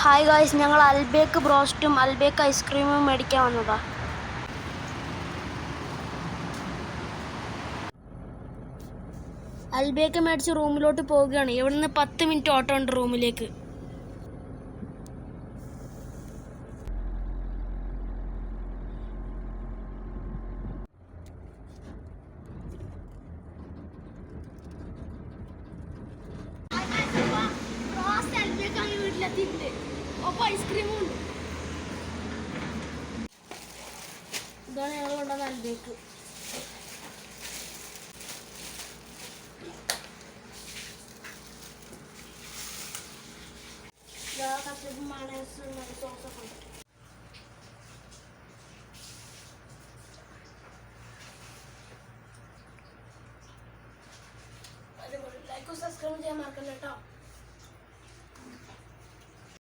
Hi guys, ഞങ്ങൾ Al Baik ബ്രോസ്റ്റും Al Baik ഐസ്ക്രീമും മേടിക്കാൻ വന്നതാ. അൽബേക്ക് മേടിച്ച് റൂമിലോട്ട് പോവുകയാണ്. ഇവിടുന്ന് 10 മിനിറ്റ് ഓട്ടോ ഉണ്ട് റൂമിലേക്ക്. വീട്ടിലെത്തിയിട്ടുണ്ട്. ഒപ്പം ഐസ്ക്രീമും ഉണ്ട്. ഇതാണ് ഞങ്ങൾ കൊണ്ടുവന്ന അൽബേക്ക്. കച്ചപ്പും മയണൈസും സോസൊക്കെ ഉണ്ട്.